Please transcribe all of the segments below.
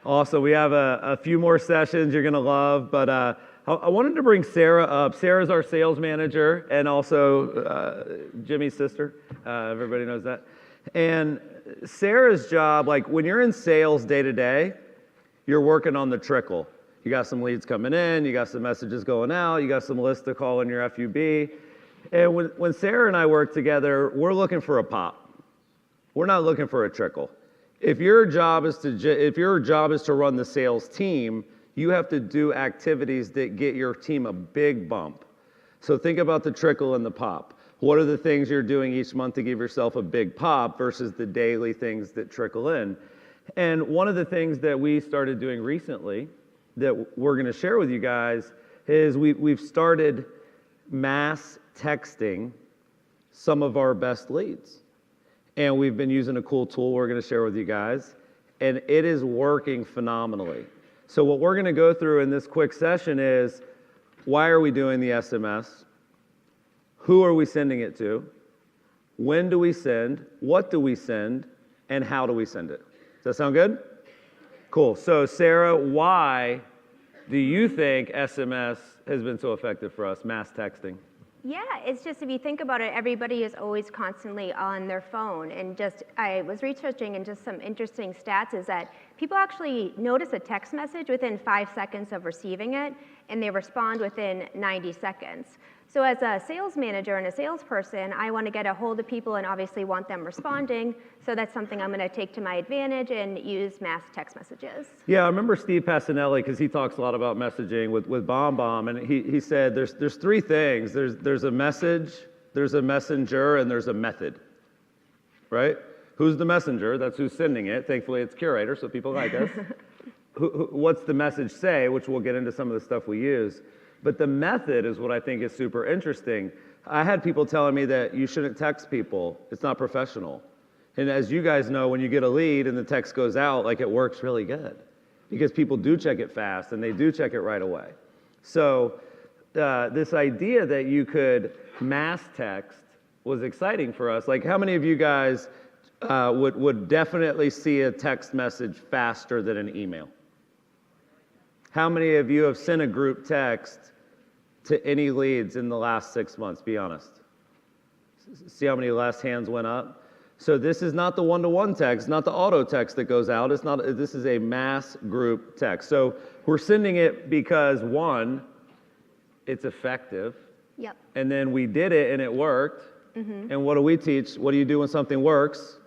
Awesome. We have a few more sessions you're going to love, but I wanted to bring Sarah up. Sarah's our sales manager and also Jimmy's sister. Everybody knows that. And Sarah's job, like when you're in sales day to day, you're working on the trickle. You got some leads coming in, you got some messages going out, you got some lists to call in your FUB. And when Sarah and I work together, we're looking for a pop. We're not looking for a trickle. If your job is to run the sales team, you have to do activities that get your team a big bump. So think about the trickle and the pop. What are the things you're doing each month to give yourself a big pop versus the daily things that trickle in? And one of the things that we started doing recently that we're going to share with you guys is we've started mass texting some of our best leads. And we've been using a cool tool we're going to share with you guys, and it is working phenomenally. So what we're going to go through in this quick session is, why are we doing the SMS? Who are we sending it to? When do we send? What do we send? And how do we send it? Does that sound good? Cool. So Sarah, why do you think SMS has been so effective for us, mass texting? Yeah, it's just, if you think about it, everybody is always constantly on their phone. And just, I was researching, and just some interesting stats is that people actually notice a text message within 5 seconds of receiving it, and they respond within 90 seconds. So as a sales manager and a salesperson, I want to get a hold of people and obviously want them responding. So that's something I'm going to take to my advantage and use mass text messages. Yeah, I remember Steve Passanelli, because he talks a lot about messaging with BombBomb, and he said there's three things. There's a message, there's a messenger, and there's a method, right? Who's the messenger? That's who's sending it. Thankfully, it's Curaytor, so people like us. What's the message say, which we'll get into some of the stuff we use. But the method is what I think is super interesting. I had people telling me that you shouldn't text people. It's not professional. And as you guys know, when you get a lead and the text goes out, like, it works really good because people do check it fast and they do check it right away. So this idea that you could mass text was exciting for us. Like, how many of you guys would definitely see a text message faster than an email? How many of you have sent a group text to any leads in the last 6 months? Be honest. See how many last hands went up? So this is not the one-to-one text, not the auto text that goes out. It's not. This is a mass group text. So we're sending it because, one, it's effective. Yep. And then we did it and it worked. Mm-hmm. And what do we teach? What do you do when something works?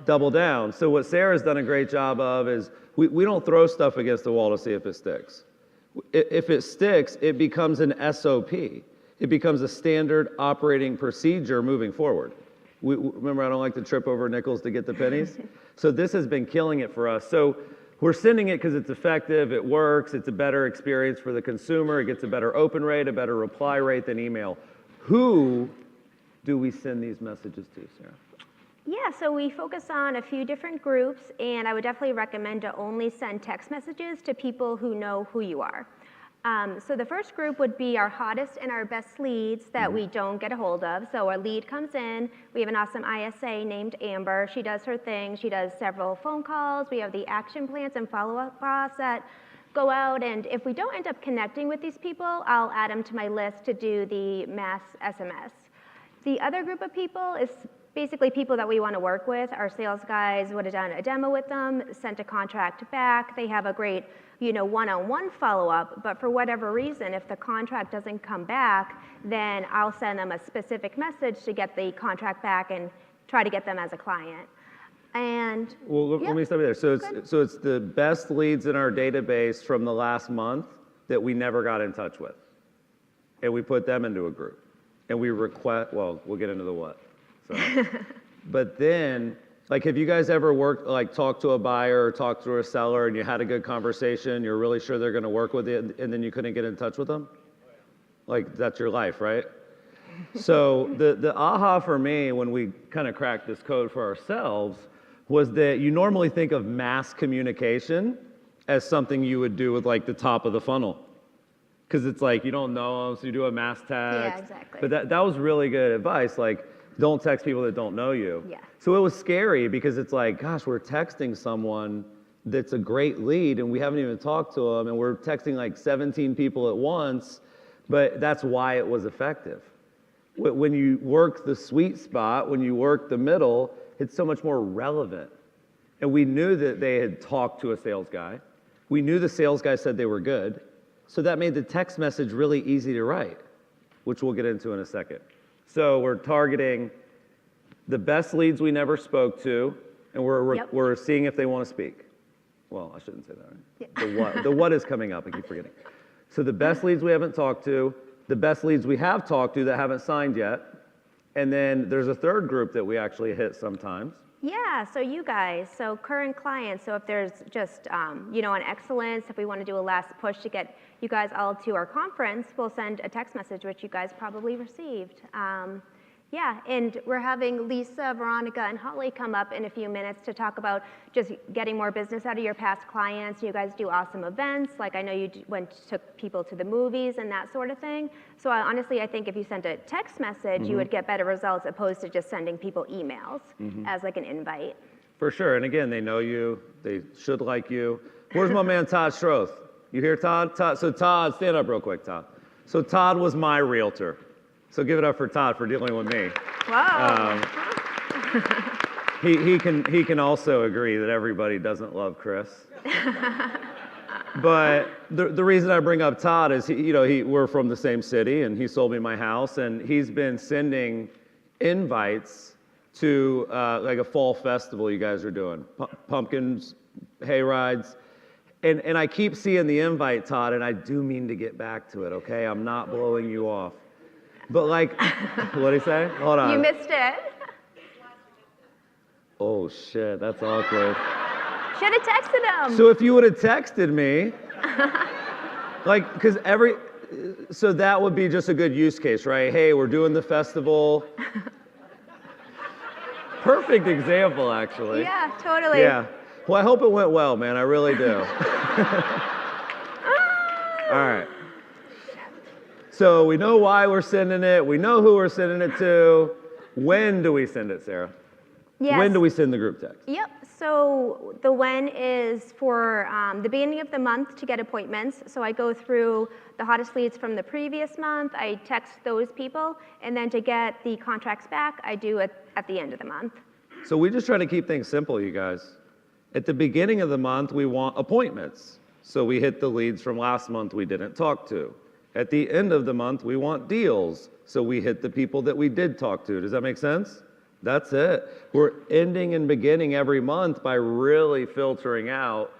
Double down. So what Sarah's done a great job of is we don't throw stuff against the wall to see if it sticks. If it sticks, it becomes an SOP. It becomes a standard operating procedure moving forward. Remember, I don't like to trip over nickels to get the pennies. So this has been killing it for us. So we're sending it because it's effective, it works, it's a better experience for the consumer, it gets a better open rate, a better reply rate than email. Who do we send these messages to, Sarah? Yeah, so we focus on a few different groups, and I would definitely recommend to only send text messages to people who know who you are. So the first group would be our hottest and our best leads that we don't get a hold of. So our lead comes in, we have an awesome ISA named Amber. She does her thing, she does several phone calls, we have the action plans and follow-up process that go out, and if we don't end up connecting with these people, I'll add them to my list to do the mass SMS. The other group of people is basically people that we want to work with. Our sales guys would have done a demo with them, sent a contract back. They have a great, one-on-one follow-up, but for whatever reason, if the contract doesn't come back, then I'll send them a specific message to get the contract back and try to get them as a client. And well, let me stop you there. So it's the best leads in our database from the last month that we never got in touch with, and we put them into a group, and we request. Well, we'll get into the what. So, but then, like, have you guys ever talked to a buyer or talked to a seller and you had a good conversation, you're really sure they're going to work with you, and then you couldn't get in touch with them? Like, that's your life, right? So the aha for me when we kind of cracked this code for ourselves was that you normally think of mass communication as something you would do with, like, the top of the funnel. Because it's like, you don't know them, so you do a mass text. Yeah, exactly. But that was really good advice. Like, don't text people that don't know you. Yeah. So it was scary because it's like, gosh, we're texting someone that's a great lead and we haven't even talked to them and we're texting like 17 people at once, but that's why it was effective. When you work the sweet spot, when you work the middle, it's so much more relevant. And we knew that they had talked to a sales guy. We knew the sales guy said they were good. So that made the text message really easy to write, which we'll get into in a second. So we're targeting the best leads we never spoke to, and we're seeing if they want to speak. Well, I shouldn't say that, right? Yeah. The what is coming up, I keep forgetting. So the best leads we haven't talked to, the best leads we have talked to that haven't signed yet, and then there's a third group that we actually hit sometimes. Yeah, so you guys, so current clients, so if there's just, an excellence, if we want to do a last push to get you guys all to our conference, we'll send a text message, which you guys probably received. And we're having Lisa, Veronica, and Holly come up in a few minutes to talk about just getting more business out of your past clients. You guys do awesome events, like I know you took people to the movies and that sort of thing. So honestly, I think if you sent a text message, you would get better results opposed to just sending people emails as like an invite. For sure, and again, they know you, they should like you. Where's my man Todd Stroth? You hear Todd? So Todd, stand up real quick, Todd. So Todd was my realtor. So give it up for Todd for dealing with me. Wow. He can also agree that everybody doesn't love Chris. But the reason I bring up Todd is we're from the same city and he sold me my house and he's been sending invites to like a fall festival you guys are doing, pumpkins, hay rides. And I keep seeing the invite, Todd, and I do mean to get back to it, okay? I'm not blowing you off. But like, what'd he say? Hold on. You missed it. Oh shit, that's awkward. Should have texted him. So if you would have texted me, like, so that would be just a good use case, right? Hey, we're doing the festival. Perfect example, actually. Yeah, totally. Yeah. Well, I hope it went well, man. I really do. All right. So we know why we're sending it. We know who we're sending it to. When do we send it, Sarah? Yes. When do we send the group text? Yep. So the when is for the beginning of the month to get appointments. So I go through the hottest leads from the previous month. I text those people. And then to get the contracts back, I do it at the end of the month. So we just try to keep things simple, you guys. At the beginning of the month, we want appointments. So we hit the leads from last month we didn't talk to. At the end of the month, we want deals. So we hit the people that we did talk to. Does that make sense? That's it. We're ending and beginning every month by really filtering out,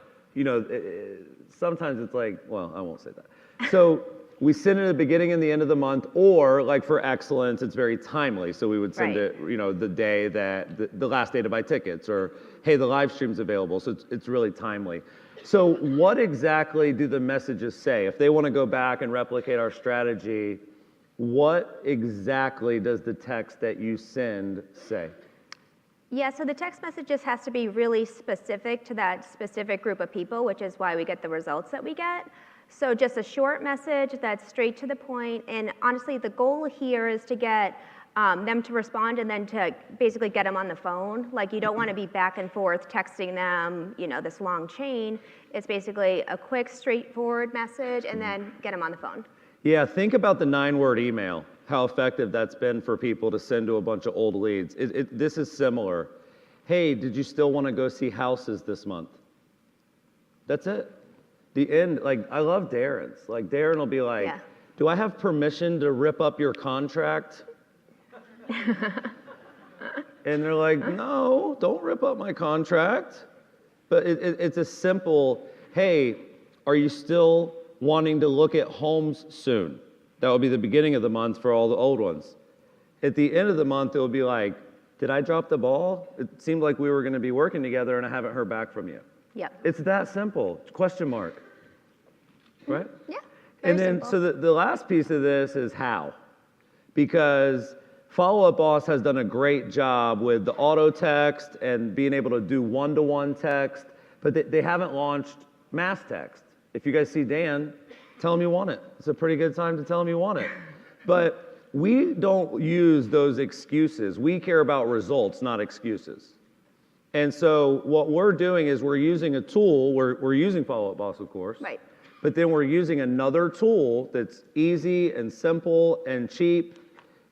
sometimes it's like, well, I won't say that. So we send it at the beginning and the end of the month, or like for excellence, it's very timely. So we would send it, the day that, the last day to buy tickets, or hey, the live stream's available. So it's really timely. So what exactly do the messages say? If they want to go back and replicate our strategy, what exactly does the text that you send say? Yeah, so the text message just has to be really specific to that specific group of people, which is why we get the results that we get. So just a short message that's straight to the point. And honestly, the goal here is to get them to respond and then to basically get them on the phone. Like you don't want to be back and forth texting them, this long chain. It's basically a quick, straightforward message and then get them on the phone. Yeah, think about the 9-word email, how effective that's been for people to send to a bunch of old leads. This is similar. Hey, did you still want to go see houses this month? That's it. The end, like, I love Darren's. Like, Darren will be like, do I have permission to rip up your contract? And they're like, no, don't rip up my contract. But it's a simple, hey, are you still wanting to look at homes soon? That would be the beginning of the month for all the old ones. At the end of the month, it would be like, did I drop the ball? It seemed like we were going to be working together and I haven't heard back from you. Yep. It's that simple, question mark, right? Yeah, and then, simple. so the last piece of this is how. Because Follow Up Boss has done a great job with the auto text and being able to do one-to-one text, but they haven't launched mass text. If you guys see Dan, tell him you want it. It's a pretty good time to tell him you want it. But we don't use those excuses. We care about results, not excuses. And so what we're doing is we're using a tool, we're using Follow Up Boss, of course. Right. But then we're using another tool that's easy and simple and cheap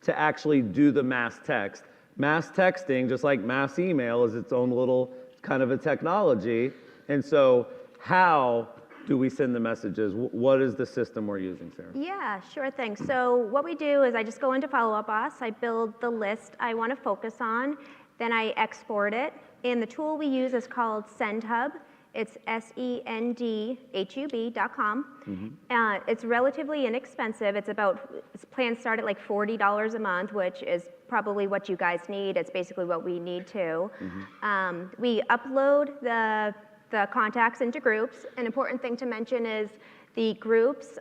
to actually do the mass text. Mass texting, just like mass email, is its own little kind of a technology. And so how do we send the messages? What is the system we're using, Sarah? Yeah, sure thing. So what we do is I just go into Follow Up Boss, I build the list I want to focus on, then I export it, and the tool we use is called SendHub. It's SendHub.com. It's relatively inexpensive. Its plans start at like $40 a month, which is probably what you guys need. It's basically what we need too. We upload the contacts into groups. An important thing to mention is the groups,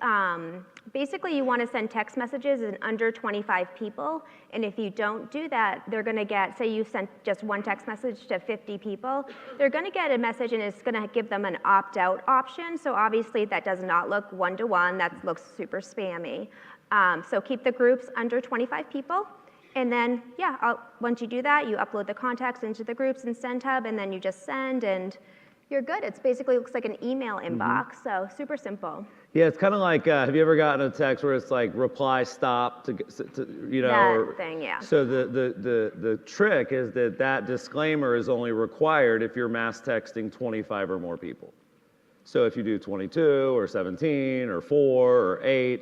basically you want to send text messages in under 25 people, and if you don't do that, they're going to get, say you sent just one text message to 50 people, they're going to get a message and it's going to give them an opt-out option, so obviously that does not look one-to-one, that looks super spammy. So keep the groups under 25 people, and then, yeah, once you do that, you upload the contacts into the groups in SendHub, and then you just send, and you're good. It basically looks like an email inbox, so super simple. Yeah, it's kind of like, have you ever gotten a text where it's like reply stop to you know? That thing, yeah. So the trick is that disclaimer is only required if you're mass texting 25 or more people. So if you do 22 or 17 or 4 or 8,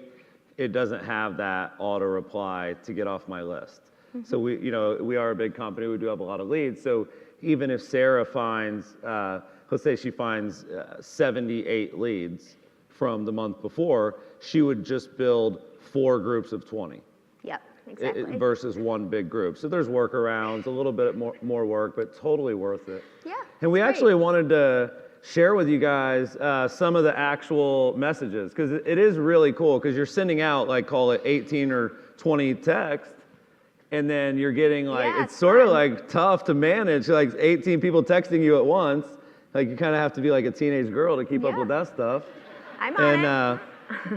it doesn't have that auto reply to get off my list. So we are a big company. We do have a lot of leads. So even if Sarah finds, let's say she finds 78 leads from the month before, she would just build 4 groups of 20. Yep, exactly. Versus one big group. So there's workarounds, a little bit more work, but totally worth it. Yeah. And we actually wanted to share with you guys some of the actual messages, because it is really cool, because you're sending out, like, call it 18 or 20 texts, and then you're getting like, it's sort of like tough to manage, like 18 people texting you at once. Like you kind of have to be like a teenage girl to keep up with that stuff. I'm on it.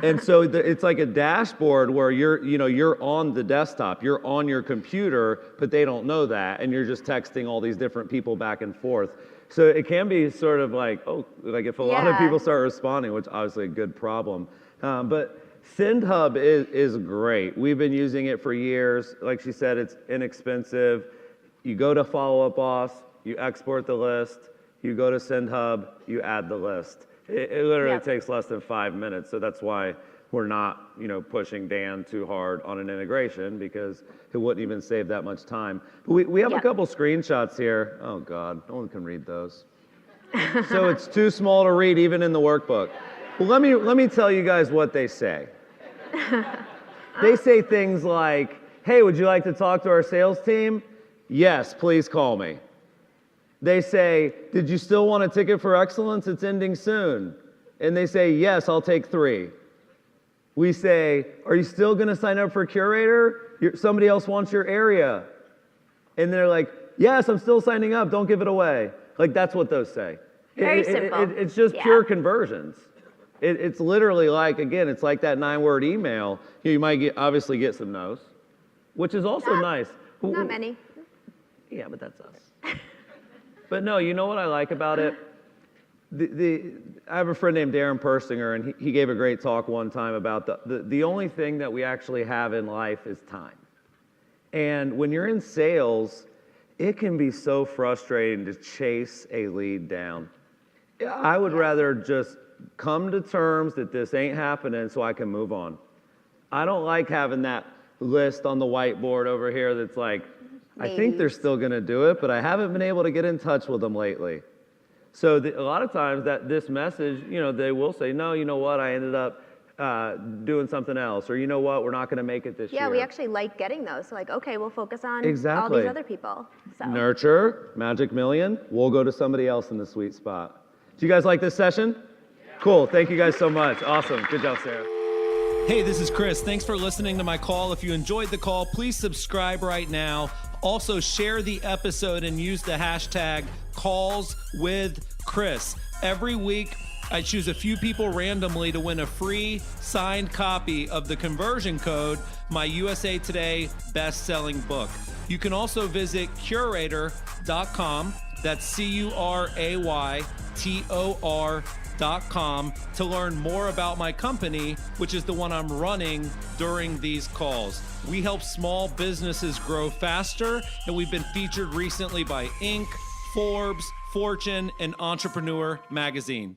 And so it's like a dashboard where you're on the desktop, you're on your computer, but they don't know that, and you're just texting all these different people back and forth. So it can be sort of like, like if a lot of people start responding, which obviously a good problem. But SendHub is great. We've been using it for years. Like she said, it's inexpensive. You go to Follow Up Boss, you export the list, you go to SendHub, you add the list. It literally takes less than 5 minutes, so that's why we're not, pushing Dan too hard on an integration, because it wouldn't even save that much time. But we have a couple screenshots here. Oh God, no one can read those. So it's too small to read even in the workbook. Well, let me tell you guys what they say. They say things like, hey, would you like to talk to our sales team? Yes, please call me. They say, did you still want a ticket for excellence? It's ending soon. And they say, yes, I'll take 3. We say, are you still going to sign up for Curaytor? Somebody else wants your area. And they're like, yes, I'm still signing up. Don't give it away. Like, that's what those say. Very simple. It's just pure conversions. It's literally like, again, it's like that 9-word email. You might obviously get some no's, which is also nice. Not many. Yeah, but that's us. But no, you know what I like about it? I have a friend named Darren Persinger, and he gave a great talk one time about the only thing that we actually have in life is time. And when you're in sales, it can be so frustrating to chase a lead down. I would rather just come to terms that this ain't happening so I can move on. I don't like having that list on the whiteboard over here that's like, I think they're still going to do it, but I haven't been able to get in touch with them lately. So a lot of times this message, they will say, no, you know what, I ended up doing something else, or you know what, we're not going to make it this year. Yeah, we actually like getting those. So like, okay, we'll focus on all these other people. So. Nurture, Magic Million, we'll go to somebody else in the sweet spot. Do you guys like this session? Yeah. Cool, thank you guys so much. Awesome, good job, Sarah. Hey, this is Chris. Thanks for listening to my call. If you enjoyed the call, please subscribe right now. Also, share the episode and use the hashtag #CallsWithChris. Every week, I choose a few people randomly to win a free signed copy of the conversion code, my USA Today best-selling book. You can also visit Curaytor.com. That's CURAYTOR.com to learn more about my company, which is the one I'm running during these calls. We help small businesses grow faster, and we've been featured recently by Inc., Forbes, Fortune, and Entrepreneur Magazine.